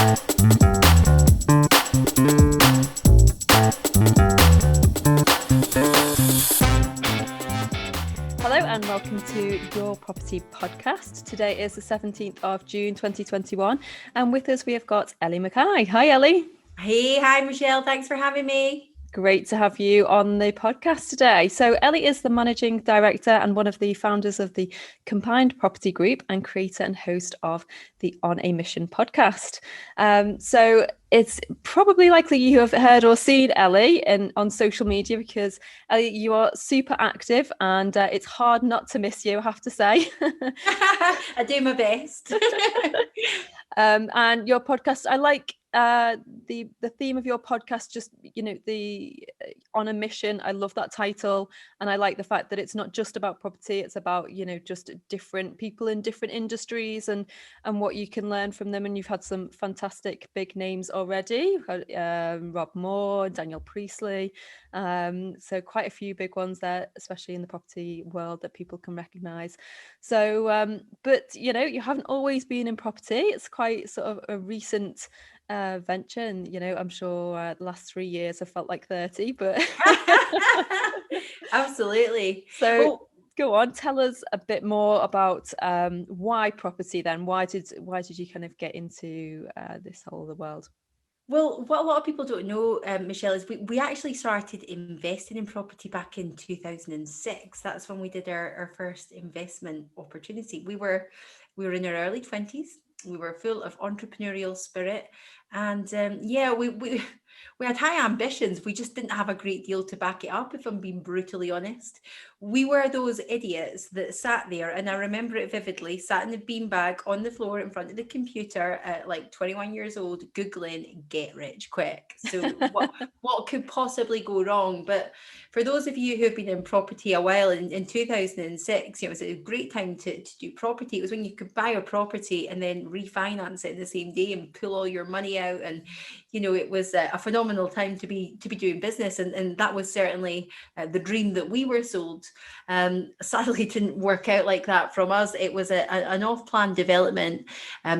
Hello and welcome to Your Property Podcast. Today is the 17th of June 2021 and with us we have got Ellie Mackay. Hi Ellie. Hey, hi Michelle, thanks for having me. Great to have you on the podcast today. So Ellie is the Managing Director and one of the founders of the Combined Property Group and creator and host of the On a Mission podcast. So it's probably likely you have heard or seen Ellie on social media because Ellie, you are super active and it's hard not to miss you, I have to say. I do my best. And your podcast, I like the theme of your podcast, just the On a Mission. I love that title, and I like the fact that it's not just about property, it's about just different people in different industries and what you can learn from them. And you've had some fantastic big names already. You've got Rob Moore, Daniel Priestley, so quite a few big ones there, especially in the property world that people can recognize. So but you haven't always been in property. It's quite sort of a recent venture, and I'm sure the last 3 years have felt like 30, but Absolutely. So go on, tell us a bit more about why property then. Why did you kind of get into this whole of the world? Well, what a lot of people don't know, Michelle, is we actually started investing in property back in 2006. That's when we did our first investment opportunity. We were in our early 20s. We were full of entrepreneurial spirit, and we had high ambitions. We just didn't have a great deal to back it up, if I'm being brutally honest. We were those idiots that sat there, and I remember it vividly, sat in the beanbag on the floor in front of the computer at like 21 years old, Googling get rich quick. So what could possibly go wrong? But for those of you who have been in property a while, in 2006, it was a great time to do property. It was when you could buy a property and then refinance it in the same day and pull all your money out. And, it was a phenomenal time to be doing business. And that was certainly the dream that we were sold. Sadly, it didn't work out like that from us. It was an off-plan development.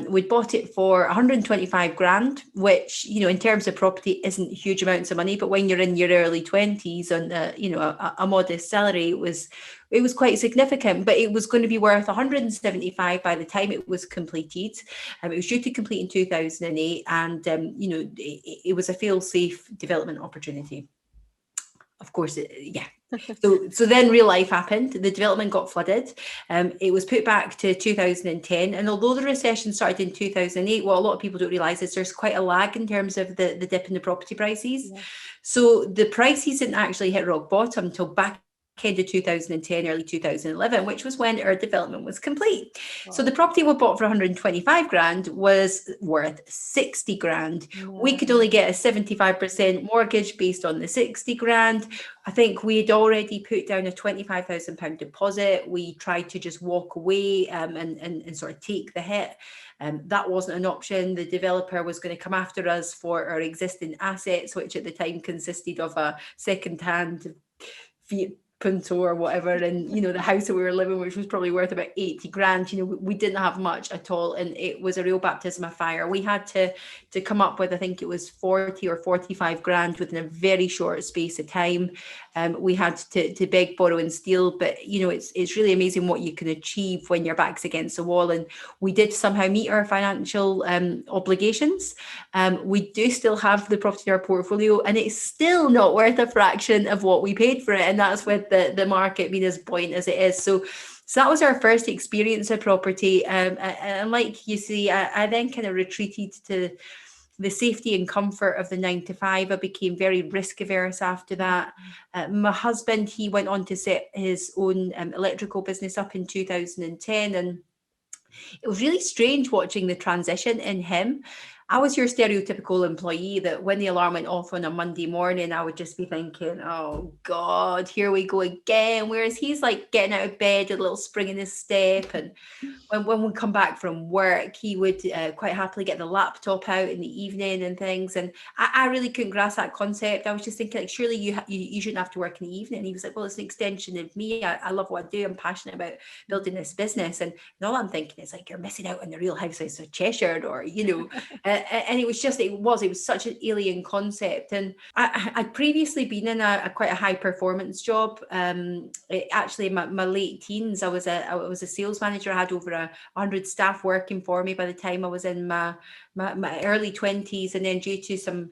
We'd bought it for 125 grand, which, in terms of property isn't huge amounts of money, but when you're in your early 20s on a modest salary, it was quite significant. But it was going to be worth 175 by the time it was completed. It was due to complete in 2008, and it was a fail-safe development opportunity. Of course, So then real life happened. The development got flooded. It was put back to 2010. And although the recession started in 2008, what a lot of people don't realise is there's quite a lag in terms of the dip in the property prices. Yeah. So the prices didn't actually hit rock bottom until back end of 2010, early 2011, which was when our development was complete. Wow. So the property we bought for 125 grand was worth 60 grand. Wow. We could only get a 75% mortgage based on the 60 grand. I think we had already put down a £25,000 deposit. We tried to just walk away and sort of take the hit. That wasn't an option. The developer was going to come after us for our existing assets, which at the time consisted of a second-hand Fiat Punto or whatever, and the house that we were living, which was probably worth about 80 grand. We didn't have much at all, and it was a real baptism of fire. We had to come up with, I think it was 40 or 45 grand within a very short space of time. We had to beg, borrow and steal, but it's really amazing what you can achieve when your back's against the wall. And we did somehow meet our financial obligations. We do still have the property in our portfolio, and it's still not worth a fraction of what we paid for it, and that's with the market being as buoyant as it is. So that was our first experience of property, and like you see, I then kind of retreated to the safety and comfort of the 9 to 5. I became very risk averse after that. My husband, he went on to set his own electrical business up in 2010, and it was really strange watching the transition in him. I was your stereotypical employee that when the alarm went off on a Monday morning, I would just be thinking, oh God, here we go again. Whereas he's like getting out of bed, a little spring in his step. And when we come back from work, he would quite happily get the laptop out in the evening and things. And I really couldn't grasp that concept. I was just thinking, like, surely you shouldn't have to work in the evening. And he was like, well, it's an extension of me. I love what I do. I'm passionate about building this business. And all I'm thinking is like, you're missing out on the real Housewives of Cheshire, or, and it was such an alien concept. And I'd previously been in a quite a high performance job. Actually, in my late teens, I was a sales manager. I had over 100 staff working for me by the time I was in my early 20s, and then due to some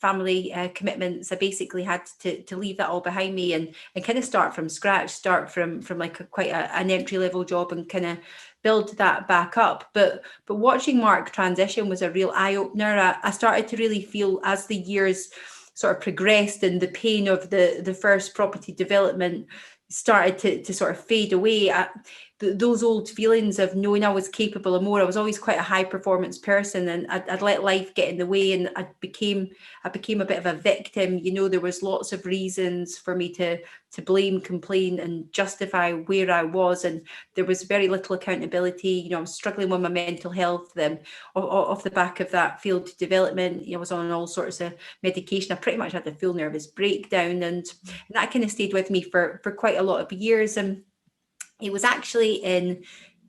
family commitments, I basically had to leave that all behind me and kind of start from scratch, start from like an entry level job, and kind of build that back up. But watching Mark transition was a real eye opener. I started to really feel, as the years sort of progressed and the pain of the first property development started to sort of fade away, those old feelings of knowing I was capable of more. I was always quite a high performance person, and I'd let life get in the way, and I became a bit of a victim. There was lots of reasons for me to blame, complain, and justify where I was, and there was very little accountability. I was struggling with my mental health. Then off the back of that failed development, I was on all sorts of medication. I pretty much had a full nervous breakdown, and that kind of stayed with me for quite a lot of years. And it was actually in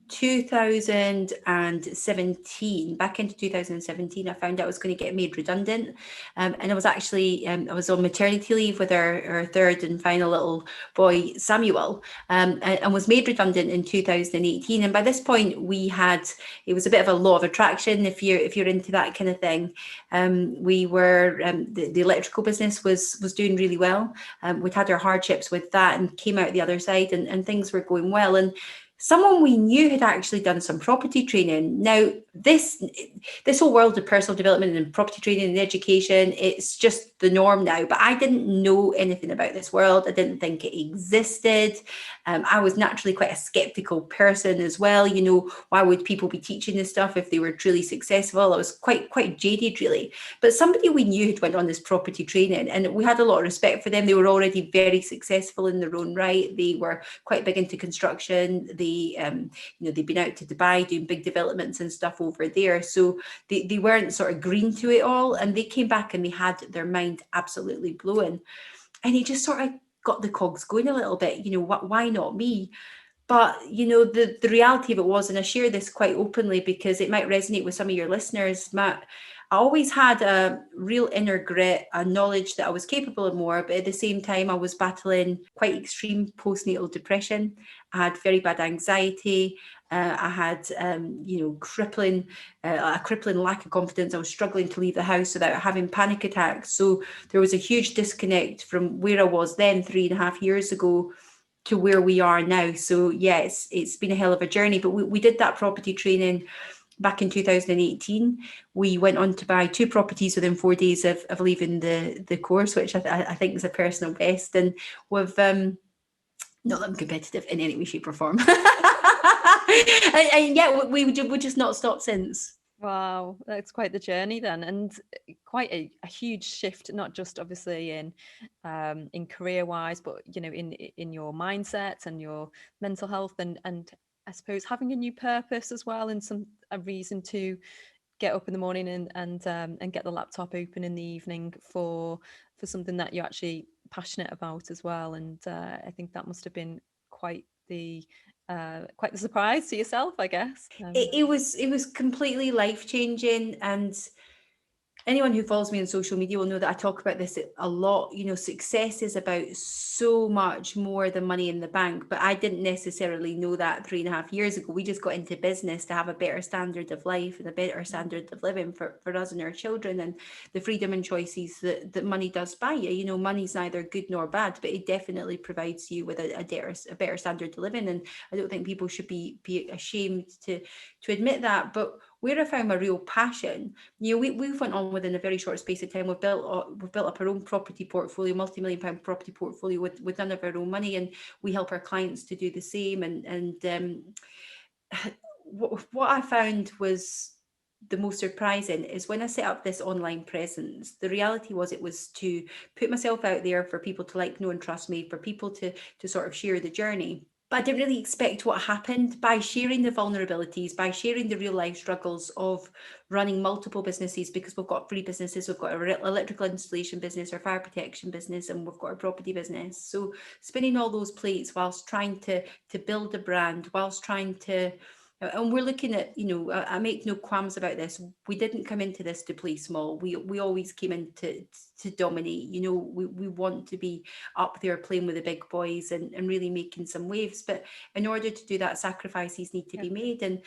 2017, back into 2017, I found out I was going to get made redundant. And I was actually, I was on maternity leave with our third and final little boy, Samuel, and was made redundant in 2018. And by this point, it was a bit of a law of attraction, if you're into that kind of thing. We were, the electrical business was doing really well. We'd had our hardships with that and came out the other side, and things were going well. And someone we knew had actually done some property training. Now, this whole world of personal development and property training and education, it's just the norm now. But I didn't know anything about this world. I didn't think it existed. I was naturally quite a skeptical person as well. Why would people be teaching this stuff if they were truly successful? I was quite jaded, really. But somebody we knew had went on this property training, and we had a lot of respect for them. They were already very successful in their own right. They were quite big into construction. They'd been out to Dubai doing big developments and stuff over there. So they weren't sort of green to it all. And they came back and they had their mind absolutely blown. And it just sort of got the cogs going a little bit. Why not me? But, the reality of it was, and I share this quite openly because it might resonate with some of your listeners, Matt, I always had a real inner grit, a knowledge that I was capable of more, but at the same time, I was battling quite extreme postnatal depression. I had very bad anxiety. I had, a crippling lack of confidence. I was struggling to leave the house without having panic attacks. So there was a huge disconnect from where I was then 3.5 years ago to where we are now. So yes, it's been a hell of a journey, but we did that property training back in 2018. We went on to buy 2 properties within 4 days of leaving the course, which I think is a personal best. And we've, not that I'm competitive in any way, shape or form. and yeah, we just not stopped since. Wow, that's quite the journey then, and quite a huge shift, not just obviously in career wise, but in your mindset and your mental health, and I suppose having a new purpose as well, and a reason to get up in the morning and get the laptop open in the evening for something that you're actually passionate about as well. And I think that must have been quite the surprise to yourself, I guess. It was completely life-changing. And anyone who follows me on social media will know that I talk about this a lot. Success is about so much more than money in the bank, but I didn't necessarily know that 3.5 years ago. We just got into business to have a better standard of life and a better standard of living for us and our children, and the freedom and choices that money does buy you. Money's neither good nor bad, but it definitely provides you with a better standard to live in. And I don't think people should be ashamed to admit that. But where I found my real passion, we went on within a very short space of time. We've built up our own property portfolio, multi-million-pound property portfolio with none of our own money, and we help our clients to do the same. And what I found was the most surprising is when I set up this online presence, the reality was it was to put myself out there for people to like, know and trust me, for people to sort of share the journey. But I didn't really expect what happened by sharing the vulnerabilities, by sharing the real life struggles of running multiple businesses, because we've got 3 businesses. We've got our electrical installation business, our fire protection business, and we've got our property business. So spinning all those plates whilst trying to build a brand, whilst trying to And we're looking at, I make no qualms about this. We didn't come into this to play small. We always came in to dominate. We want to be up there playing with the big boys and really making some waves. But in order to do that, sacrifices need to Yeah. be made. And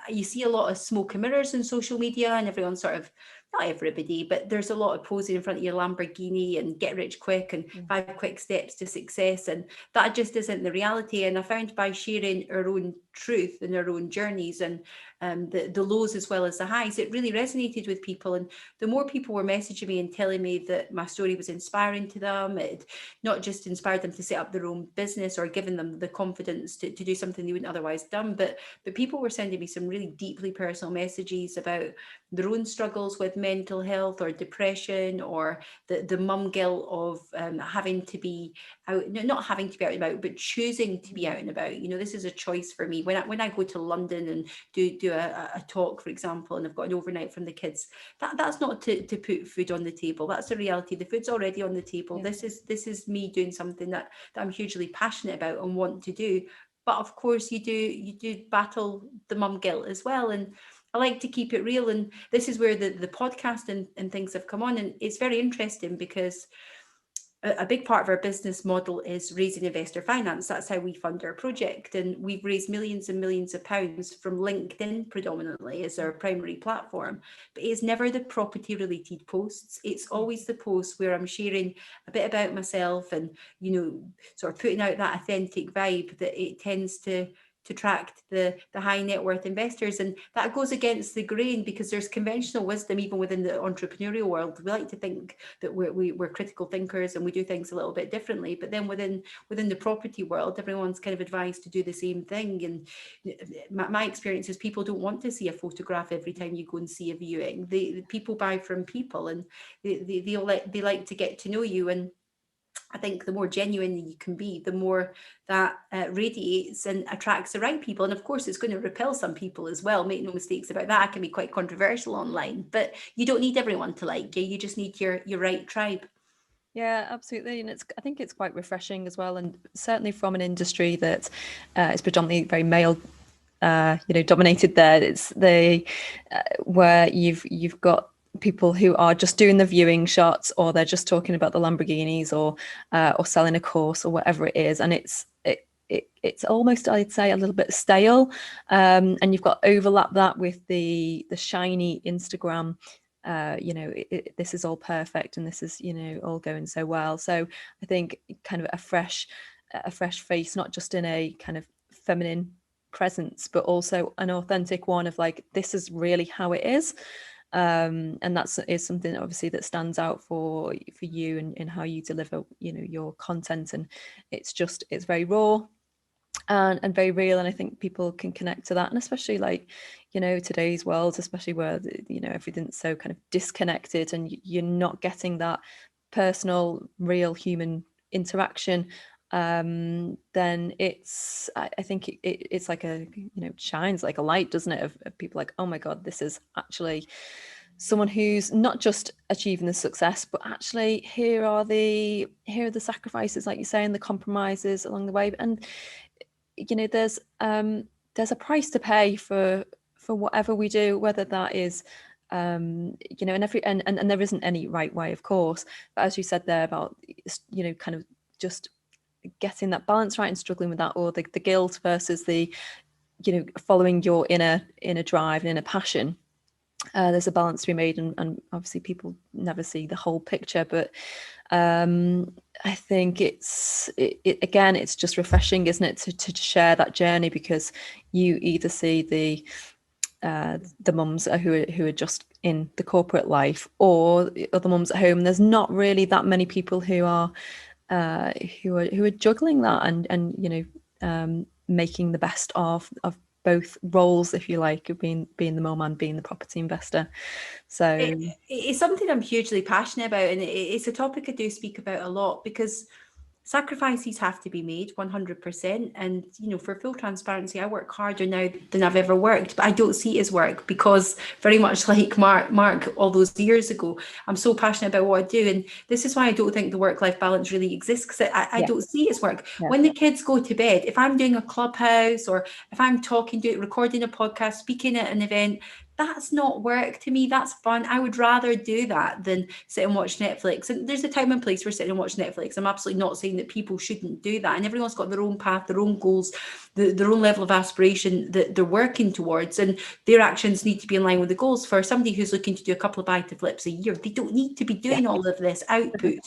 you see a lot of smoke and mirrors in social media, and everyone sort of, not everybody, but there's a lot of posing in front of your Lamborghini and get rich quick and Yeah. 5 quick steps to success. And that just isn't the reality. And I found by sharing our own truth and our own journeys and the lows as well as the highs, it really resonated with people. And the more people were messaging me and telling me that my story was inspiring to them, it not just inspired them to set up their own business or given them the confidence to do something they wouldn't otherwise done, but people were sending me some really deeply personal messages about their own struggles with mental health or depression, or the mum guilt of having to be out, not having to be out and about, but choosing to be out and about. This is a choice for me. When I go to London and do a talk, for example, and I've got an overnight from the kids, that's not to put food on the table. That's the reality. The food's already on the table. Yeah. This is me doing something that I'm hugely passionate about and want to do. But of course, you do battle the mum guilt as well. And I like to keep it real. And this is where the podcast and things have come on. And it's very interesting because a big part of our business model is raising investor finance. That's how we fund our project. And we've raised millions and millions of pounds from LinkedIn predominantly as our primary platform. But it's never the property related posts. It's always the posts where I'm sharing a bit about myself and, sort of putting out that authentic vibe that it tends to attract the high net worth investors. And that goes against the grain because there's conventional wisdom even within the entrepreneurial world. We like to think that we're critical thinkers and we do things a little bit differently, but then within the property world, everyone's kind of advised to do the same thing. And my experience is people don't want to see a photograph every time you go and see a viewing. The people buy from people, and they like to get to know you. And I think the more genuine you can be, the more that radiates and attracts the right people. And of course, it's going to repel some people as well. Make no mistakes about that. It can be quite controversial online, but you don't need everyone to like you. You just need your right tribe. Yeah, absolutely. And I think it's quite refreshing as well. And certainly from an industry that is predominantly very male dominated, there it's where you've got people who are just doing the viewing shots, or they're just talking about the Lamborghinis, or selling a course or whatever it is, and it's almost, I'd say, a little bit stale, and you've got overlap that with the shiny Instagram. This is all perfect and this is all going so well. So I think kind of a fresh face, not just in a kind of feminine presence, but also an authentic one of like, this is really how it is. And that is something obviously that stands out for you and how you deliver your content. And it's very raw and very real, and I think people can connect to that. And especially like today's world, especially where everything's so kind of disconnected and you're not getting that personal real human interaction, then I think it's like shines like a light, doesn't it, of people like, oh my god, this is actually someone who's not just achieving the success, but actually here are the sacrifices, like you say, and the compromises along the way. And there's a price to pay for whatever we do, whether that is and there isn't any right way, of course, but as you said there about kind of just getting that balance right and struggling with that, or the guilt versus the following your inner drive and inner passion. There's a balance to be made, and obviously people never see the whole picture, but I think again, it's just refreshing, isn't it, to share that journey, because you either see the mums who are just in the corporate life, or the other mums at home. There's not really that many people who are juggling that and making the best of both roles, if you like, of being the mum and being the property investor. So it's something I'm hugely passionate about, and it's a topic I do speak about a lot, because sacrifices have to be made 100%. And, you know, for full transparency, I work harder now than I've ever worked, but I don't see it as work because very much like Mark all those years ago, I'm so passionate about what I do. And this is why I don't think the work-life balance really exists, because I don't see it as work. Yeah. When the kids go to bed, if I'm doing a clubhouse or if I'm recording a podcast, speaking at an event, that's not work to me. That's fun. I would rather do that than sit and watch Netflix. And there's a time and place for sitting and watch Netflix. I'm absolutely not saying that people shouldn't do that. And everyone's got their own path, their own goals, their own level of aspiration that they're working towards. And their actions need to be in line with the goals. For somebody who's looking to do a couple of buy to flips a year, they don't need to be doing all of this output.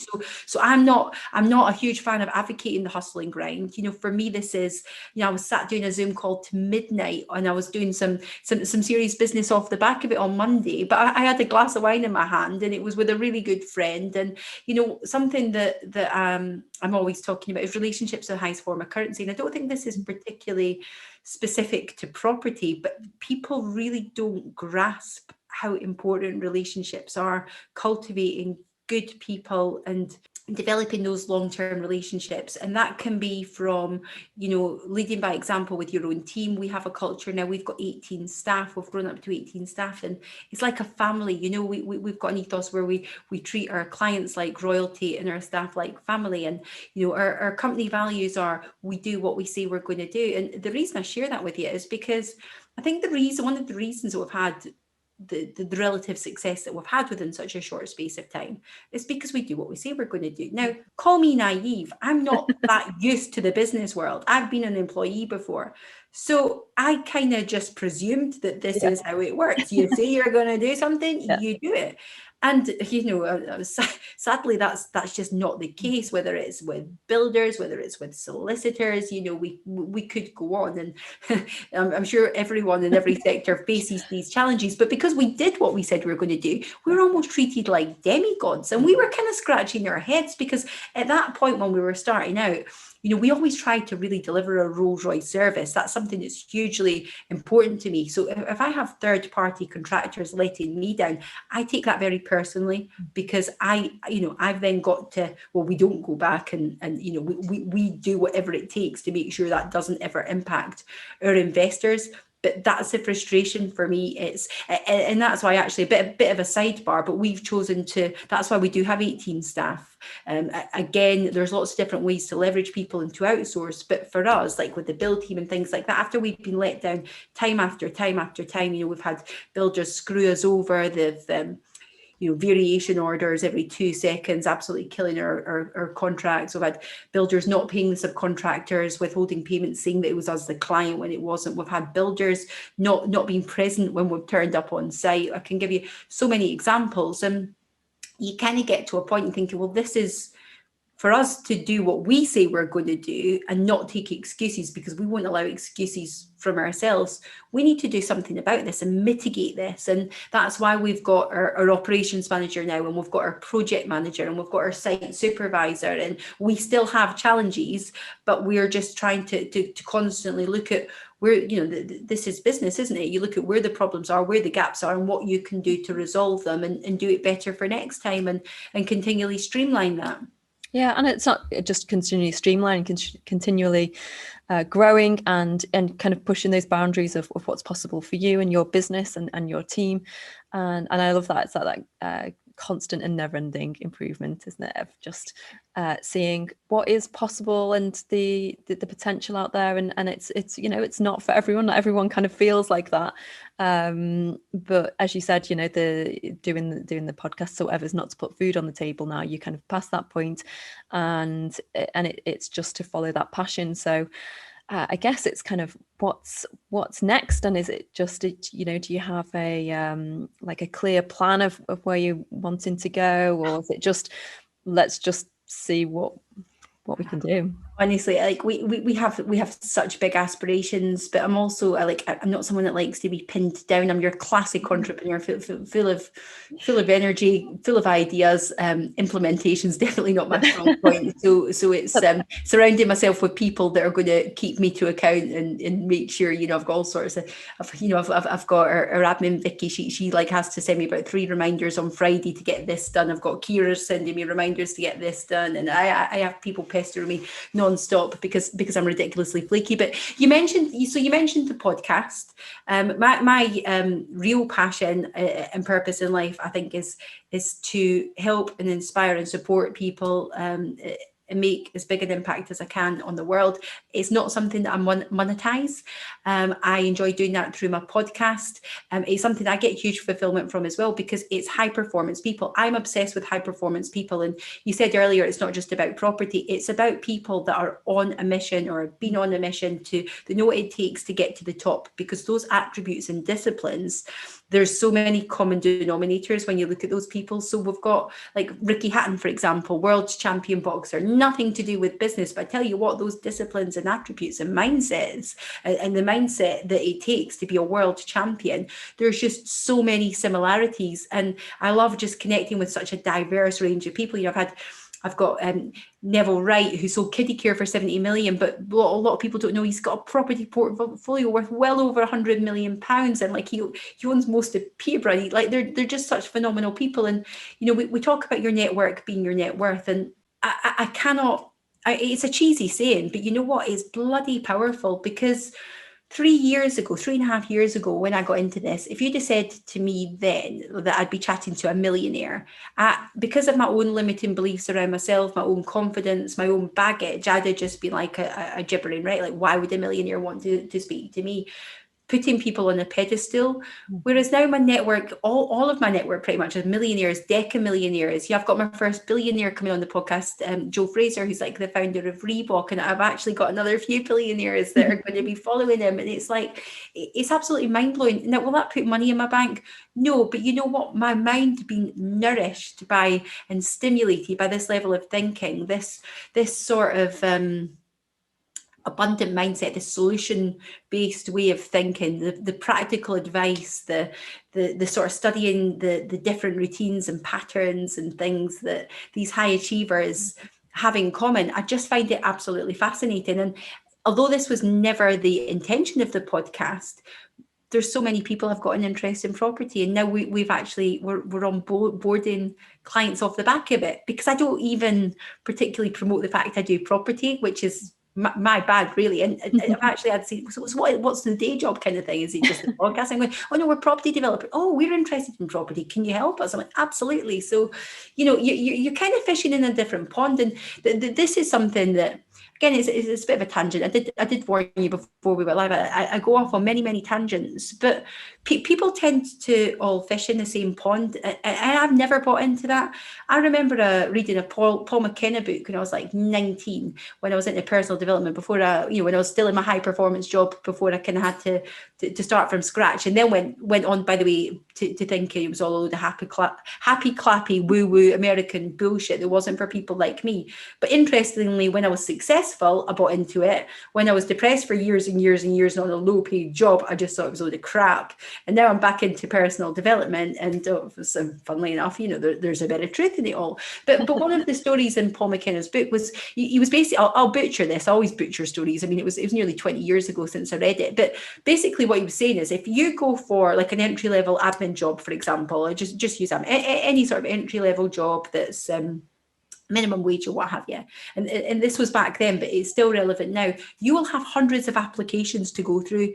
So I'm not a huge fan of advocating the hustle and grind. You know, for me, this is, you know, I was sat doing a Zoom call to midnight and I was doing some serious business off the back of it on Monday, but I had a glass of wine in my hand and it was with a really good friend. And, you know, something that I'm always talking about is relationships are the highest form of currency. And I don't think this is particularly specific to property, but people really don't grasp how important relationships are. Cultivating good people and developing those long-term relationships, and that can be from, you know, leading by example with your own team. We have a culture now, we've got 18 staff, we've grown up to 18 staff, and it's like a family. You know, we've got an ethos where we treat our clients like royalty and our staff like family. And, you know, our company values are, we do what we say we're going to do. And the reason I share that with you is because I think one of the reasons that we've had the relative success that we've had within such a short space of time is because we do what we say we're going to do. Now, call me naive. I'm not that used to the business world. I've been an employee before. So I kind of just presumed that this is how it works. You say you're going to do something, you do it. And, you know, sadly, that's just not the case, whether it's with builders, whether it's with solicitors. You know, we could go on, and I'm sure everyone in every sector faces these challenges. But because we did what we said we were going to do, we were almost treated like demigods. And we were kind of scratching our heads because at that point when we were starting out, you know, we always try to really deliver a Rolls Royce service. That's something that's hugely important to me. So if I have third-party contractors letting me down, I take that very personally, because I've then got to, well, we don't go back and you know, we do whatever it takes to make sure that doesn't ever impact our investors. But that's the frustration for me. And that's why, actually, a bit of a sidebar, but we've chosen to, that's why we do have 18 staff. Again, there's lots of different ways to leverage people and to outsource. But for us, like with the build team and things like that, after we've been let down time after time after time, you know, we've had builders screw us over. They've you know, variation orders every 2 seconds, absolutely killing our contracts. We've had builders not paying the subcontractors, withholding payments, saying that it was us, the client, when it wasn't. We've had builders not being present when we've turned up on site. I can give you so many examples. And you kind of get to a point and thinking, well, this is for us to do what we say we're going to do and not take excuses, because we won't allow excuses from ourselves. We need to do something about this and mitigate this. And that's why we've got our operations manager now, and we've got our project manager, and we've got our site supervisor. And we still have challenges, but we're just trying to constantly look at where, you know, this is business, isn't it? You look at where the problems are, where the gaps are, and what you can do to resolve them and do it better for next time, and continually streamline that. Yeah, and it's not just continually streamlining, continually growing and kind of pushing those boundaries of what's possible for you and your business and your team. And I love that. It's that constant and never-ending improvement, isn't it? Of just seeing what is possible and the potential out there. And it's you know, it's not for everyone. Not everyone kind of feels like that. But as you said, you know, doing the podcast or whatever is not to put food on the table now. You kind of past that point, and it's just to follow that passion. So I guess it's kind of what's next, and is it just, you know, do you have a like a clear plan of where you're wanting to go, or is it just let's just see what we can do? Honestly, like we have such big aspirations, but I'm also I'm not someone that likes to be pinned down. I'm your classic entrepreneur, full of energy, full of ideas. Implementation is definitely not my strong point. So it's surrounding myself with people that are going to keep me to account and make sure, you know, I've got all sorts of, I've got our admin Vicky. She like has to send me about 3 reminders on Friday to get this done. I've got Kira sending me reminders to get this done, and I have people pestering me non-stop because I'm ridiculously flaky. But you mentioned the podcast. My real passion and purpose in life, I think, is to help and inspire and support people, and make as big an impact as I can on the world. It's not something that I monetize. I enjoy doing that through my podcast. It's something I get huge fulfillment from as well, because it's high performance people. I'm obsessed with high performance people. And you said earlier, it's not just about property. It's about people that are on a mission or have been on a mission to know what it takes to get to the top, because those attributes and disciplines, there's so many common denominators when you look at those people. So we've got like Ricky Hatton, for example, world champion boxer, nothing to do with business, but I tell you what, those disciplines and attributes and mindsets and the mindset that it takes to be a world champion, there's just so many similarities. And I love just connecting with such a diverse range of people. You know, I've got Neville Wright, who sold kiddie care for 70 million, but a lot of people don't know he's got a property portfolio worth well over 100 million pounds, and like he owns most of Peterborough. Like they're just such phenomenal people. And you know, we talk about your network being your net worth, and I cannot. It's a cheesy saying, but you know what? It's bloody powerful, because 3.5 years ago, when I got into this, if you'd have said to me then that I'd be chatting to a millionaire, because of my own limiting beliefs around myself, my own confidence, my own baggage, I'd have just been like a gibbering, right? Like, why would a millionaire want to speak to me? Putting people on a pedestal. Whereas now my network, all of my network pretty much is millionaires, decamillionaires. Yeah, I've got my first billionaire coming on the podcast, Joe Fraser, who's like the founder of Reebok, and I've actually got another few billionaires that are going to be following him. And it's like, it's absolutely mind-blowing. Now, will that put money in my bank? No, but you know what? My mind being nourished by and stimulated by this level of thinking, this sort of abundant mindset, the solution-based way of thinking, the practical advice, the sort of studying the different routines and patterns and things that these high achievers have in common. I just find it absolutely fascinating. And although this was never the intention of the podcast, there's so many people have got an interest in property, and now we're on boarding clients off the back of it, because I don't even particularly promote the fact I do property, which is my bad, really. And I've actually had to say, so what's the day job kind of thing? Is it just the podcast? I'm going, oh no, we're property developer. Oh, we're interested in property. Can you help us? I'm like, absolutely. So, you know, you're kind of fishing in a different pond. And this is something that, again, it's a bit of a tangent. I did warn you before we were live. I go off on many tangents, but people tend to all fish in the same pond, and I've never bought into that. I remember reading a Paul McKenna book when I was like 19, when I was into personal development, before when I was still in my high performance job, before I kind of had to start from scratch, and then went on, by the way, to think it was all a load of happy clappy woo woo American bullshit that wasn't for people like me. But interestingly, when I was successful, I bought into it. When I was depressed for years and years and years on a low paid job, I just thought it was a load of crap. And now I'm back into personal development, and funnily enough, you know, there's a bit of truth in it all. But one of the stories in Paul McKenna's book was, he was basically, I'll butcher this, I always butcher stories. I mean, it was nearly 20 years ago since I read it. But basically what he was saying is, if you go for like an entry level admin job, for example, or just use any sort of entry level job that's minimum wage or what have you, and this was back then, but it's still relevant now, you will have hundreds of applications to go through.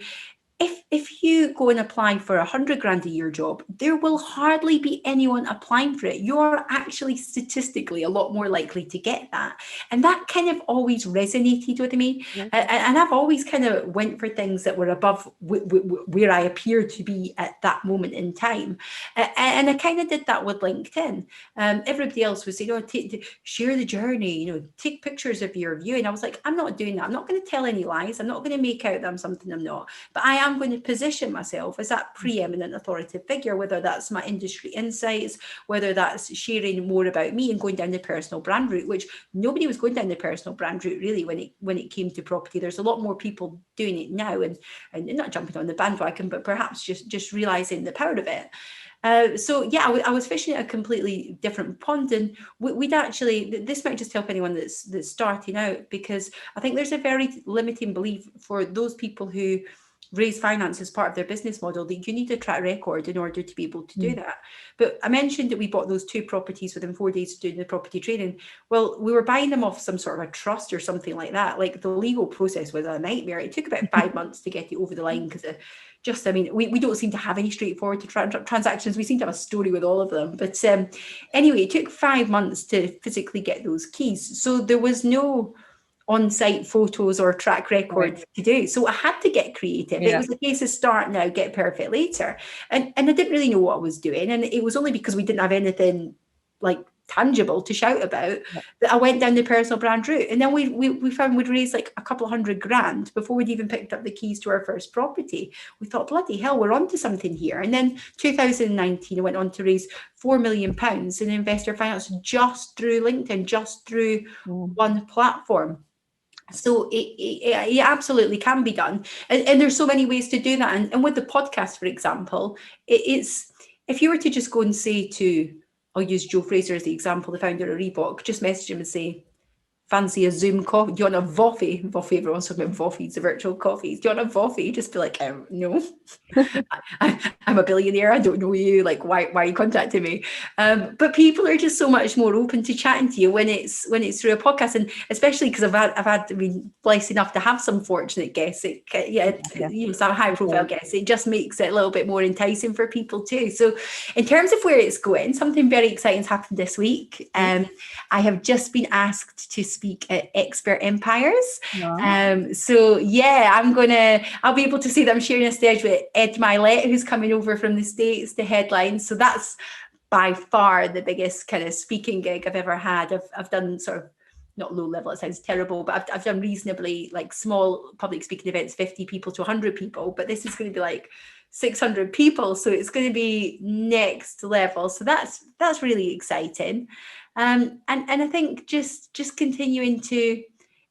If you go and apply for 100 grand a year job, there will hardly be anyone applying for it. You're actually statistically a lot more likely to get that. And that kind of always resonated with me. Yeah. And I've always kind of went for things that were above where I appear to be at that moment in time. And I kind of did that with LinkedIn. Everybody else was saying, oh, share the journey, you know, take pictures of your view. And I was like, I'm not doing that. I'm not going to tell any lies. I'm not going to make out that I'm something I'm not. But I am going to position myself as that preeminent authoritative figure, whether that's my industry insights, whether that's sharing more about me and going down the personal brand route, which nobody was going down the personal brand route really when it came to property. There's a lot more people doing it now, and not jumping on the bandwagon, but perhaps just realizing the power of it. So yeah, I was fishing at a completely different pond, and we'd actually, this might just help anyone that's starting out, because I think there's a very limiting belief for those people who raise finance as part of their business model that you need a track record in order to be able to do that. But I mentioned that we bought those 2 properties within 4 days of doing the property training. Well, we were buying them off some sort of a trust or something like that. Like, the legal process was a nightmare. It took about 5 months to get it over the line, because I mean, we don't seem to have any straightforward transactions. We seem to have a story with all of them. But anyway, it took 5 months to physically get those keys. So there was no on-site photos or track record to do. So I had to get creative. It was a case of start now, get perfect later. And I didn't really know what I was doing. And it was only because we didn't have anything like tangible to shout about that I went down the personal brand route. And then we found we'd raised like a couple $100,000 before we'd even picked up the keys to our first property. We thought, bloody hell, we're onto something here. And then 2019, I went on to raise £4 million in investor finance just through LinkedIn, just through one platform. So it absolutely can be done. And there's so many ways to do that. And with the podcast, for example, it's, if you were to just go and say to, I'll use Joe Fraser as the example, the founder of Reebok, just message him and say, fancy a Zoom coffee? Do you want a Voffy? Voffy, everyone's talking about Voffy, the virtual coffees. Do you want a Voffy? Just be like, no, I'm a billionaire. I don't know you. Like, why are you contacting me? But people are just so much more open to chatting to you when it's through a podcast, and especially because I've been blessed enough to have some fortunate guests. Some high profile guests. It just makes it a little bit more enticing for people too. So, in terms of where it's going, something very exciting's happened this week. I have just been asked to speak at Expert Empires. So yeah, I'll be able to say that I'm sharing a stage with Ed Milet, who's coming over from the States to headline. So that's by far the biggest kind of speaking gig I've ever had. I've done sort of, not low level, it sounds terrible, but I've done reasonably like small public speaking events, 50 people to 100 people, but this is going to be like 600 people. So it's going to be next level. So that's really exciting. And I think just continuing to,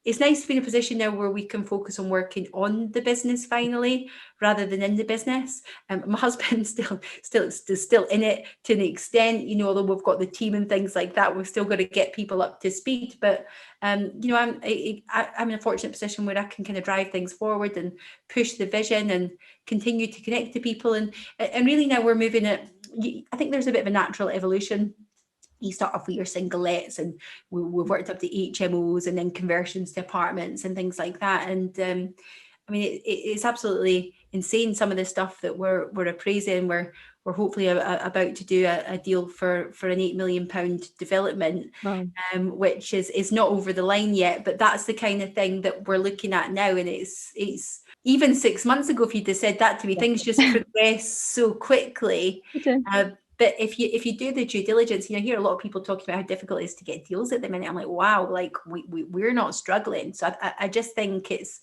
it's nice to be in a position now where we can focus on working on the business finally, rather than in the business. My husband's still in it to an extent, although we've got the team and things like that, we've still got to get people up to speed. But I'm in a fortunate position where I can kind of drive things forward and push the vision and continue to connect to people. And really now we're moving it. I think there's a bit of a natural evolution. You start off with your singlets, and we've worked up to HMOs and then conversions to apartments and things like that. And I mean, it's absolutely insane, some of the stuff that we're appraising. We're hopefully about to do a deal for an £8 million development, which is not over the line yet, but that's the kind of thing that we're looking at now. And it's even 6 months ago, if you'd have said that to me, things just progress so quickly. But if you do the due diligence, I hear a lot of people talking about how difficult it is to get deals at the minute. I'm like, wow, like we're not struggling. So I just think it's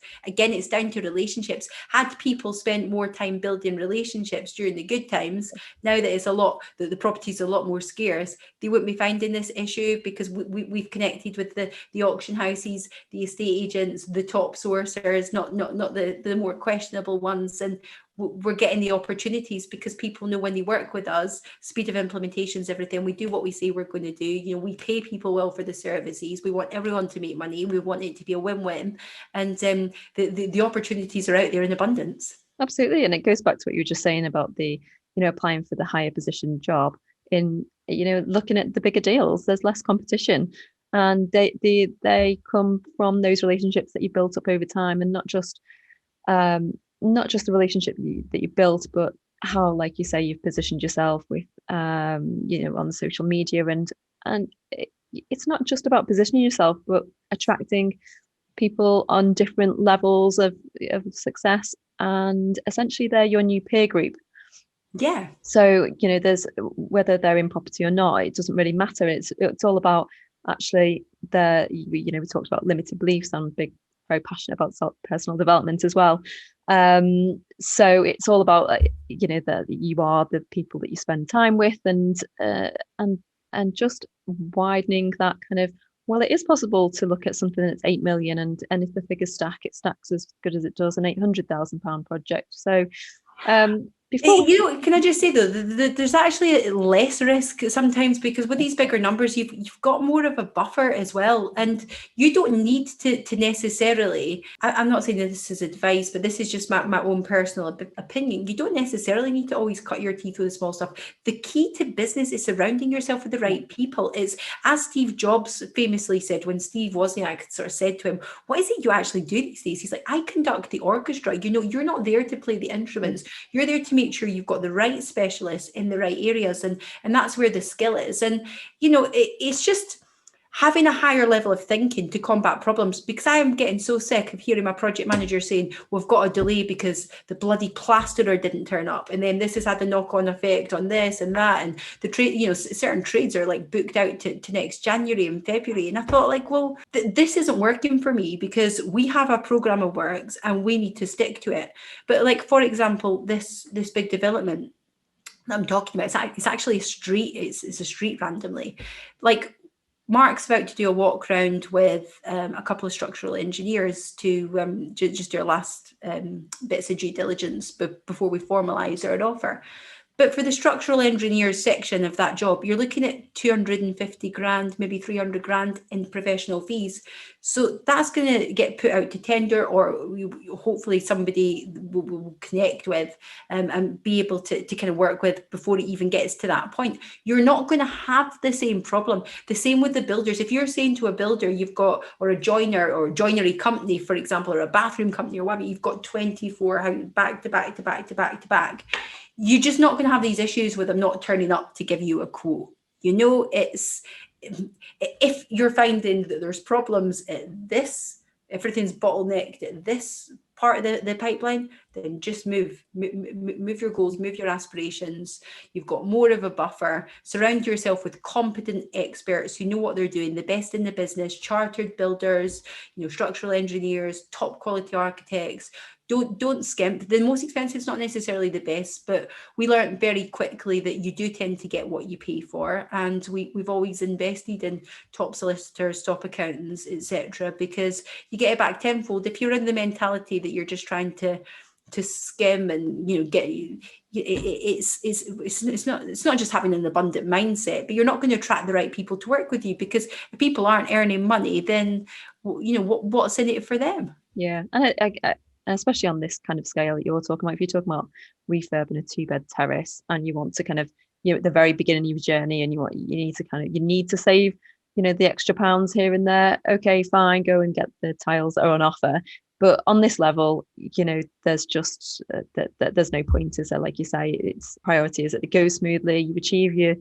down to relationships. Had people spent more time building relationships during the good times, now that it's the property's a lot more scarce, they wouldn't be finding this issue, because we've connected with the auction houses, the estate agents, the top sourcers, not the more questionable ones. And we're getting the opportunities because people know when they work with us, speed of implementation is everything. We do what we say we're going to do. We pay people well for the services. We want everyone to make money. We want it to be a win-win. And the opportunities are out there in abundance. Absolutely. And it goes back to what you were just saying about the, applying for the higher position job. In, looking at the bigger deals, there's less competition. And they come from those relationships that you built up over time, and not just the relationship that you built, but how, like you say, you've positioned yourself with, on social media, and it's not just about positioning yourself, but attracting people on different levels of success, and essentially they're your new peer group. Yeah. So there's, whether they're in property or not, it doesn't really matter. It's all about actually we talked about limited beliefs. I'm very passionate about personal development as well. So it's all about that you are the people that you spend time with, and just widening that kind of, well, it is possible to look at something that's 8 million, and if the figures stack, it stacks as good as it does an £800,000 project. So before can I just say though, there's actually less risk sometimes, because with these bigger numbers, you've got more of a buffer as well, and you don't need to necessarily. I'm not saying this is advice, but this is just my own personal opinion. You don't necessarily need to always cut your teeth with the small stuff. The key to business is surrounding yourself with the right people. It's, as Steve Jobs famously said, when Steve Wozniak sort of said to him, "What is it you actually do these days?" He's like, "I conduct the orchestra. You're not there to play the instruments. You're there to make sure you've got the right specialists in the right areas," and that's where the skill is. And it's just having a higher level of thinking to combat problems, because I am getting so sick of hearing my project manager saying, "We've got a delay because the bloody plasterer didn't turn up, and then this has had a knock-on effect on this and that, and the trade, certain trades are like booked out to next January and February." And I thought, like, well, this isn't working for me, because we have a program of works and we need to stick to it. But like, for example, this big development that I'm talking about, it's actually a street. It's a street randomly. Like, Mark's about to do a walk round with a couple of structural engineers to just do our last bits of due diligence before we formalise our offer. But for the structural engineers section of that job, you're looking at 250 grand, maybe 300 grand in professional fees. So that's going to get put out to tender, or hopefully somebody will connect with and be able to kind of work with before it even gets to that point. You're not going to have the same problem. The same with the builders. If you're saying to a builder, you've got, or a joiner or a joinery company, for example, or a bathroom company or whatever, you've got 24 back to back to back to back to back, you're just not going to have these issues with them not turning up to give you a quote. It's, if you're finding that there's problems at this, everything's bottlenecked at this part of the pipeline, then just move your goals, move your aspirations. You've got more of a buffer. Surround yourself with competent experts who know what they're doing, the best in the business, chartered builders, structural engineers, top quality architects. Don't skimp. The most expensive is not necessarily the best, but we learned very quickly that you do tend to get what you pay for. And we've always invested in top solicitors, top accountants, etc., because you get it back tenfold. If you're in the mentality that you're just trying to skim and get, it's not just having an abundant mindset, but you're not going to attract the right people to work with you, because if people aren't earning money, then what's in it for them? Yeah, and I especially on this kind of scale that you're talking about, if you're talking about refurbing a 2-bed terrace and you want to kind of, at the very beginning of your journey, and you need to save, the extra pounds here and there. Okay, fine, go and get the tiles that are on offer. But on this level, there's just there's no point, is there? Like you say, it's priority is that it goes smoothly, you achieve your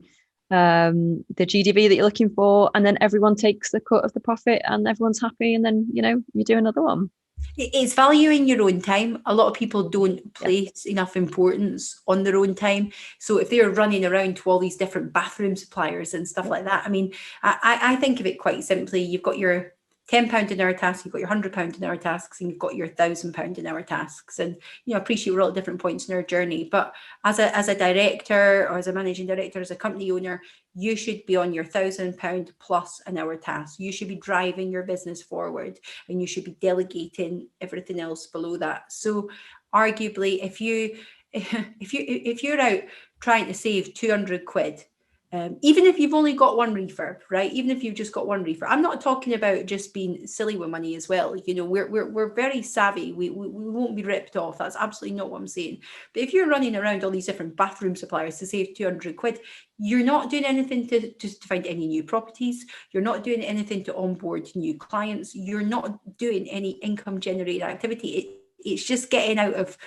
the GDV that you're looking for, and then everyone takes a cut of the profit and everyone's happy, and then you do another one. It's valuing your own time. A lot of people don't place enough importance on their own time. So if they're running around to all these different bathroom suppliers and stuff like that, I mean, I think of it quite simply. You've got your £10 an hour tasks, you've got your £100 an hour tasks, and you've got your £1,000 an hour tasks. And I appreciate we're all at different points in our journey, but as a director, or as a managing director, as a company owner, you should be on your £1,000 plus an hour task. You should be driving your business forward, and you should be delegating everything else below that. So arguably, if you're out trying to save 200 quid, even if you've only got one refurb, right? Even if you've just got one refurb, I'm not talking about just being silly with money as well. We're very savvy. We won't be ripped off. That's absolutely not what I'm saying. But if you're running around all these different bathroom suppliers to save 200 quid, you're not doing anything to find any new properties. You're not doing anything to onboard new clients. You're not doing any income generating activity. It's just getting out of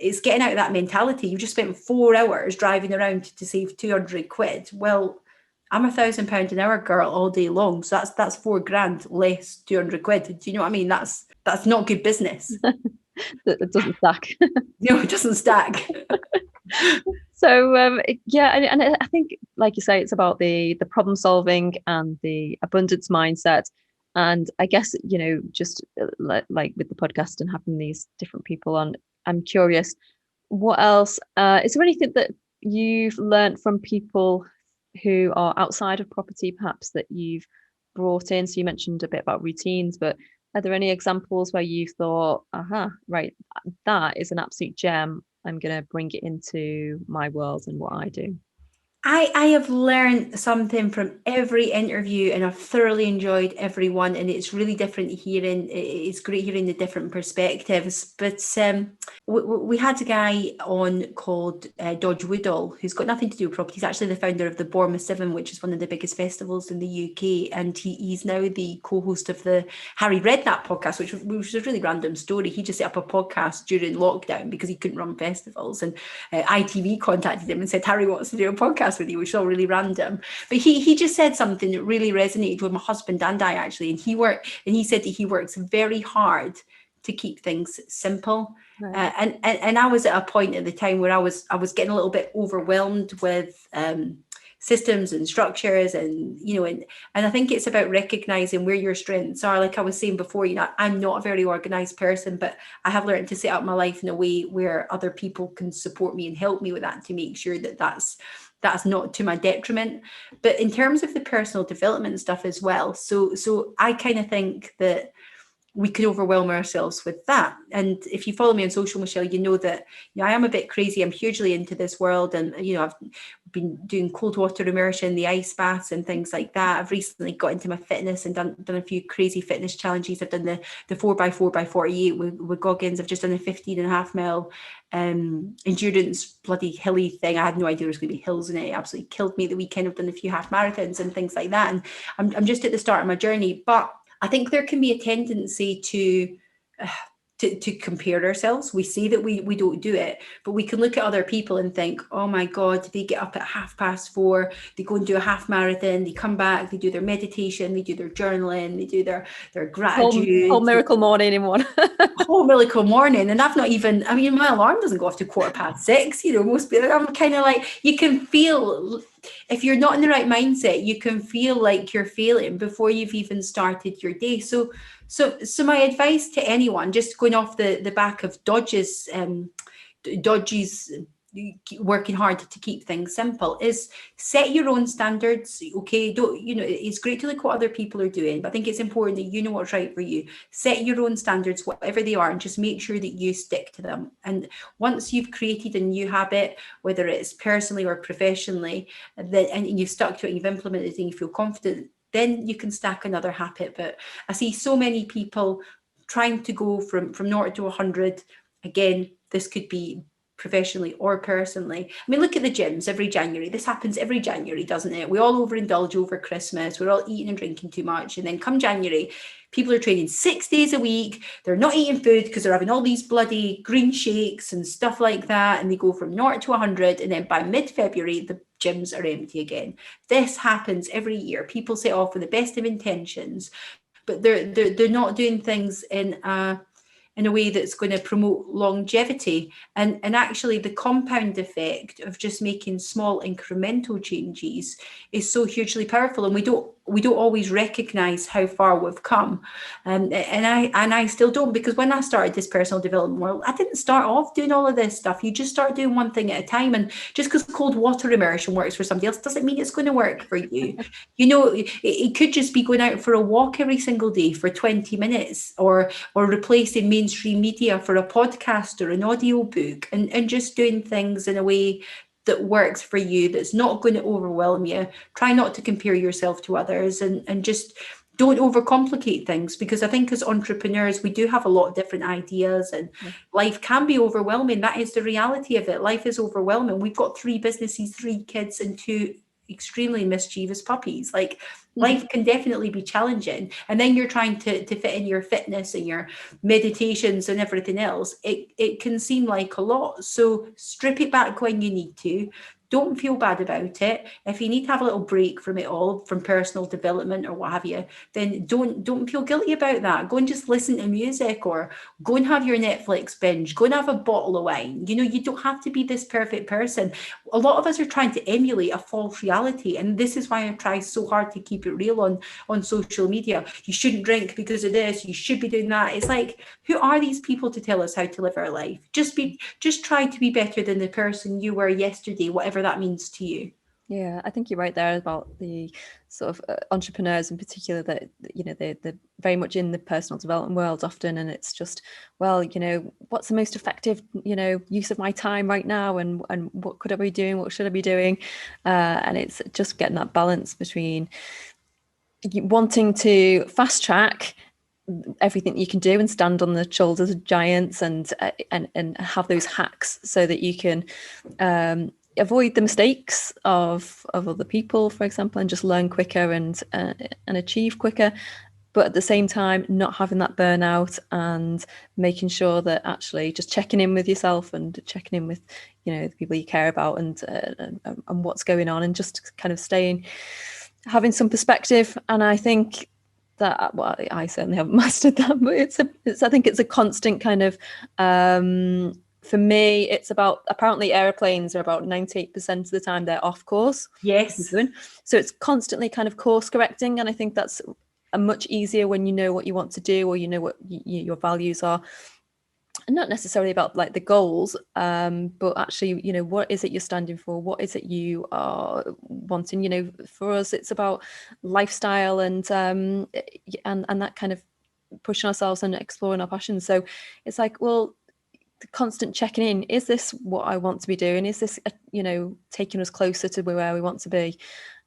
that mentality. You just spent 4 hours driving around to save 200 quid. Well, I'm £1,000 an hour girl all day long. So that's 4 grand less 200 quid. Do you know what I mean? That's not good business. It doesn't stack. No, it doesn't stack. So and I think, like you say, it's about the problem solving and the abundance mindset. And I guess, just like with the podcast and having these different people on, I'm curious, what else? Is there anything that you've learned from people who are outside of property, perhaps that you've brought in? So you mentioned a bit about routines, but are there any examples where you've thought, aha, right, that is an absolute gem. I'm going to bring it into my world and what I do? I have learned something from every interview, and I've thoroughly enjoyed every one, and it's really different hearing. It's great hearing the different perspectives. But we had a guy on called Dodge Woodall, who's got nothing to do with property. He's actually the founder of the Bournemouth 7, which is one of the biggest festivals in the UK, and he's now the co-host of the Harry Redknapp podcast, which was a really random story. He just set up a podcast during lockdown because he couldn't run festivals, and ITV contacted him and said, Harry wants to do a podcast with you, which is all really random. But he just said something that really resonated with my husband and I, actually. And he said that he works very hard to keep things simple. Right. And I was at a point at the time where I was getting a little bit overwhelmed with systems and structures, and and I think it's about recognizing where your strengths are. Like I was saying before, I'm not a very organized person, but I have learned to set up my life in a way where other people can support me and help me with that, to make sure that that's not to my detriment. But in terms of the personal development stuff as well, so I kind of think that we could overwhelm ourselves with that. And if you follow me on social, Michelle, you know that I am a bit crazy. I'm hugely into this world, and I've been doing cold water immersion, the ice baths and things like that. I've recently got into my fitness and done a few crazy fitness challenges. I've done the 4x4x48 with Goggins. I've just done a 15.5 mile endurance bloody hilly thing. I had no idea there was going to be hills in it. It absolutely killed me the weekend. I've done a few half marathons and things like that, and I'm just at the start of my journey. But I think there can be a tendency to compare ourselves. We say that we don't do it, but we can look at other people and think, oh my God, they get up at 4:30, they go and do a half marathon, they come back, they do their meditation, they do their journaling, they do their gratitude. Whole miracle morning in one. Whole miracle morning. And I've not even, my alarm doesn't go off to 6:15. Most people, I'm kind of like, you can feel, if you're not in the right mindset, you can feel like you're failing before you've even started your day. So my advice to anyone, just going off the back of Dodge's working hard to keep things simple, is set your own standards. Okay, don't, it's great to look what other people are doing, but I think it's important that you know what's right for you. Set your own standards, whatever they are, and just make sure that you stick to them. And once you've created a new habit, whether it's personally or professionally, and you've stuck to it and you've implemented it and you feel confident, then you can stack another habit. But I see so many people trying to go from 0 to 100. Again, this could be professionally or personally. I mean, look at the gyms every January. This happens every January, doesn't it? We all overindulge over Christmas. We're all eating and drinking too much. And then come January, people are training 6 days a week. They're not eating food because they're having all these bloody green shakes and stuff like that. And they go from 0 to 100. And then by mid-February, the gyms are empty again. This happens every year. People set off with the best of intentions, but they're not doing things in a way that's going to promote longevity. And actually the compound effect of just making small incremental changes is so hugely powerful, and we don't always recognize how far we've come. And I still don't, because when I started this personal development world, I didn't start off doing all of this stuff. You just start doing one thing at a time, and just because cold water immersion works for somebody else doesn't mean it's going to work for you. It could just be going out for a walk every single day for 20 minutes, or replacing mainstream media for a podcast or an audio book, and just doing things in a way that works for you, that's not going to overwhelm you. Try not to compare yourself to others, and just don't overcomplicate things, because I think as entrepreneurs, we do have a lot of different ideas, and life can be overwhelming. That is the reality of it. Life is overwhelming. We've got 3 businesses, 3 kids, and 2 extremely mischievous puppies. Like, life can definitely be challenging, and then you're trying to fit in your fitness and your meditations and everything else. It can seem like a lot. So strip it back when you need to. Don't feel bad about it. If you need to have a little break from it all, from personal development or what have you, then don't feel guilty about that. Go and just listen to music, or go and have your Netflix binge. Go and have a bottle of wine. You know, you don't have to be this perfect person. A lot of us are trying to emulate a false reality, and this is why I try so hard to keep it real on social media. You shouldn't drink because of this. You should be doing that. It's like, who are these people to tell us how to live our life? Just try to be better than the person you were yesterday, whatever that means to you. Yeah, I think you're right there about the sort of entrepreneurs in particular, that, you know, they're very much in the personal development world often, and it's just, well, you know, what's the most effective, you know, use of my time right now, and what could I be doing, what should I be doing, and it's just getting that balance between wanting to fast track everything you can do and stand on the shoulders of giants, and have those hacks so that you can avoid the mistakes of other people, for example, and just learn quicker and achieve quicker, but at the same time not having that burnout, and making sure that actually just checking in with yourself and checking in with, you know, the people you care about, and what's going on, and just kind of having some perspective. And I think that, well, I certainly haven't mastered that, but I think it's a constant kind of, for me, it's about, apparently airplanes are about 98% of the time they're off course. Yes. So it's constantly kind of course correcting. And I think that's a much easier when you know what you want to do, or you know what your values are. And not necessarily about like the goals, but actually, you know, what is it you're standing for? What is it you are wanting? You know, for us, it's about lifestyle and that kind of pushing ourselves and exploring our passions. So it's like, well, the constant checking in, is this what I want to be doing? Is this, you know, taking us closer to where we want to be?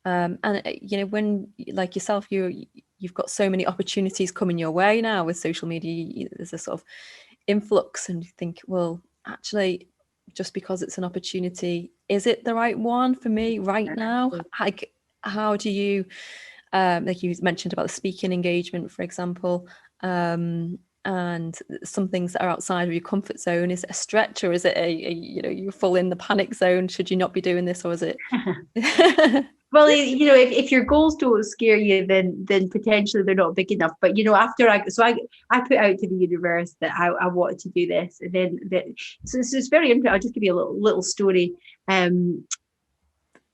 And you know, when, like yourself, you've got so many opportunities coming your way now with social media. There's a sort of influx, and you think, well, actually, just because it's an opportunity, is it the right one for me right now? Like, how do you, like you mentioned about the speaking engagement, for example, and some things that are outside of your comfort zone, is it a stretch, or is it a you know, you fall in the panic zone, should you not be doing this, or is it Well, you know, if your goals don't scare you, then potentially they're not big enough. But you know, after I put out to the universe that I wanted to do this, and then so it's very interesting. I'll just give you a little story.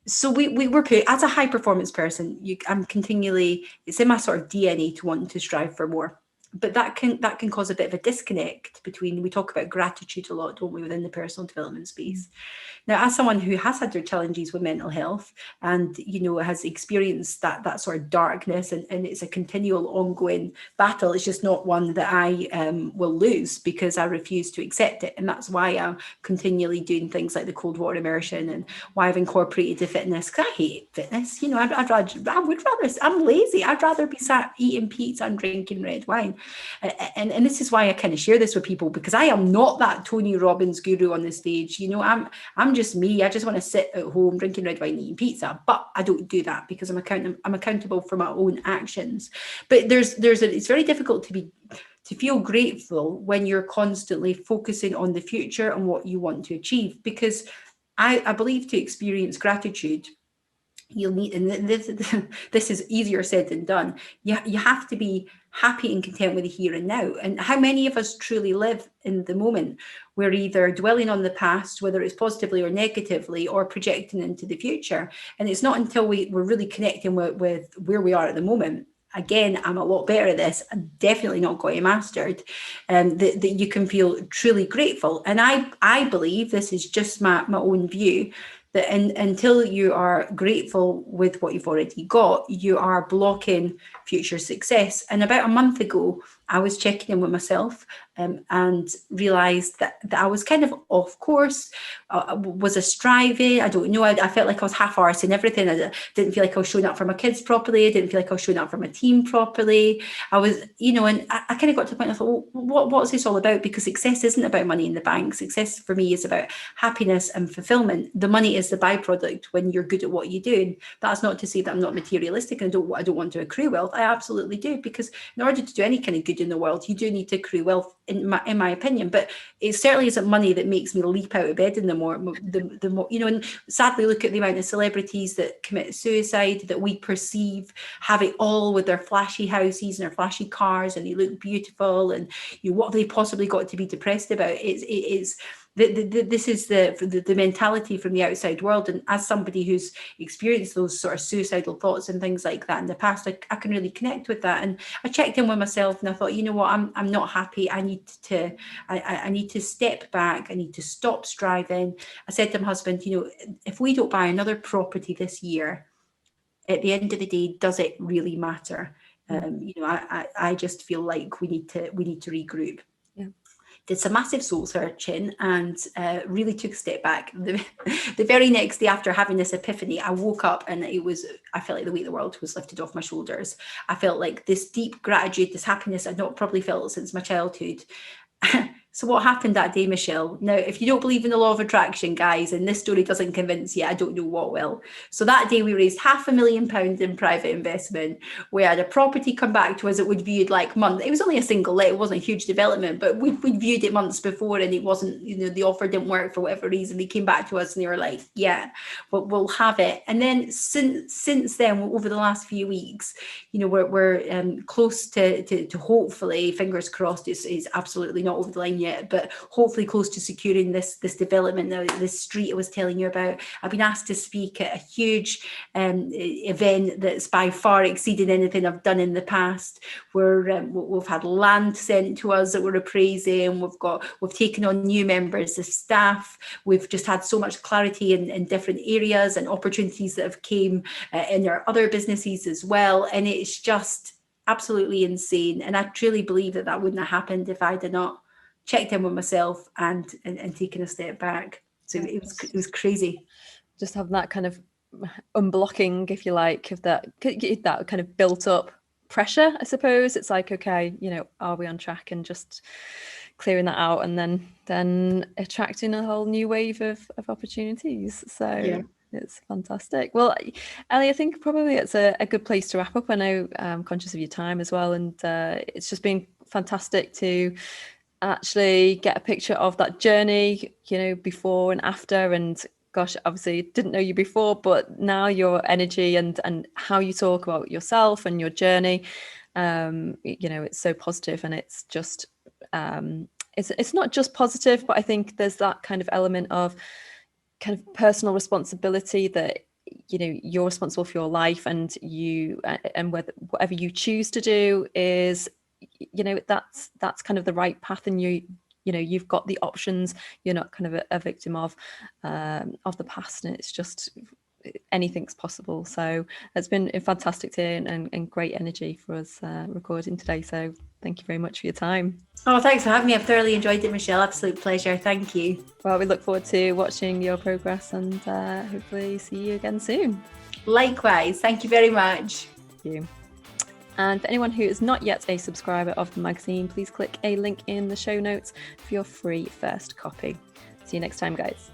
So we were put, as a high performance person, I'm continually, it's in my sort of DNA to want to strive for more. But that can cause a bit of a disconnect between, we talk about gratitude a lot, don't we, within the personal development space. Now, as someone who has had their challenges with mental health, and, you know, has experienced that sort of darkness, and it's a continual ongoing battle, it's just not one that I will lose, because I refuse to accept it. And that's why I'm continually doing things like the cold water immersion, and why I've incorporated the fitness, because I hate fitness. You know, I'm lazy. I'd rather be sat eating pizza and drinking red wine. And this is why I kind of share this with people, because I am not that Tony Robbins guru on the stage. You know, I'm just me. I just want to sit at home drinking red wine, eating pizza. But I don't do that, because I'm accountable for my own actions. But it's very difficult to feel grateful when you're constantly focusing on the future and what you want to achieve. Because I believe to experience gratitude, you'll need, and this is easier said than done, you have to be happy and content with the here and now. And how many of us truly live in the moment? We're either dwelling on the past, whether it's positively or negatively, or projecting into the future. And it's not until we're really connecting with where we are at the moment. Again, I'm a lot better at this. I'm definitely not got it mastered. That you can feel truly grateful. And I believe, this is just my own view, that until you are grateful with what you've already got, you are blocking future success. And about a month ago, I was checking in with myself, and realised that I was kind of off course. Was I striving? I don't know. I felt like I was half-arsing everything. I didn't feel like I was showing up for my kids properly. I didn't feel like I was showing up for my team properly. I was, you know, and I kind of got to the point, I thought, well, what's this all about? Because success isn't about money in the bank. Success for me is about happiness and fulfillment. The money is the byproduct when you're good at what you do. And that's not to say that I'm not materialistic and I don't want to accrue wealth. I absolutely do, because in order to do any kind of good gratitude in the world. You do need to accrue wealth, in my opinion, but it certainly isn't money that makes me leap out of bed in the more, and sadly look at the amount of celebrities that commit suicide that we perceive have it all with their flashy houses and their flashy cars, and they look beautiful, and what have they possibly got to be depressed about? This is the mentality from the outside world, and as somebody who's experienced those sort of suicidal thoughts and things like that in the past, I can really connect with that. And I checked in with myself, and I thought, you know what, I'm not happy. I need to step back. I need to stop striving. I said to my husband, if we don't buy another property this year, at the end of the day, does it really matter? I just feel like we need to regroup. Yeah. Did some massive soul searching, and really took a step back. The very next day after having this epiphany, I woke up and I felt like the weight of the world was lifted off my shoulders. I felt like this deep gratitude, this happiness I'd not probably felt since my childhood. So what happened that day, Michelle? Now, if you don't believe in the law of attraction, guys, and this story doesn't convince you, I don't know what will. So that day we raised £500,000 in private investment. We had a property come back to us that we'd viewed like months. It was only a single let, it wasn't a huge development, but we'd viewed it months before, and it wasn't, the offer didn't work for whatever reason. They came back to us and they were like, yeah, we'll have it. And then since then, over the last few weeks, we're close to hopefully, fingers crossed, it's absolutely not over the line yet, but hopefully close to securing this development. Now, this street I was telling you about, I've been asked to speak at a huge event that's by far exceeded anything I've done in the past, where we've had land sent to us that we're appraising. We've taken on new members of staff. We've just had so much clarity in different areas and opportunities that have came in our other businesses as well, and it's just absolutely insane. And I truly believe that wouldn't have happened if I'd not checked in with myself and taken a step back. So it was crazy. Just having that kind of unblocking, if you like, of that kind of built up pressure, I suppose. It's like, okay, are we on track, and just clearing that out, and then attracting a whole new wave of opportunities. So yeah. It's fantastic. Well, Ellie, I think probably it's a good place to wrap up. I know I'm conscious of your time as well, and it's just been fantastic to actually get a picture of that journey, before and after. And gosh, obviously didn't know you before, but now your energy and how you talk about yourself and your journey, it's so positive, and it's just it's not just positive, but I think there's that kind of element of kind of personal responsibility that you're responsible for your life, and whatever you choose to do is that's kind of the right path, and you've got the options. You're not kind of a victim of the past, and it's just anything's possible. So it's been a fantastic day and great energy for us recording today. So thank you very much for your time. Oh, thanks for having me. I've thoroughly enjoyed it, Michelle. Absolute pleasure. Thank you. Well, we look forward to watching your progress, and hopefully see you again soon. Likewise. Thank you very much. Thank you. And for anyone who is not yet a subscriber of the magazine, please click a link in the show notes for your free first copy. See you next time, guys.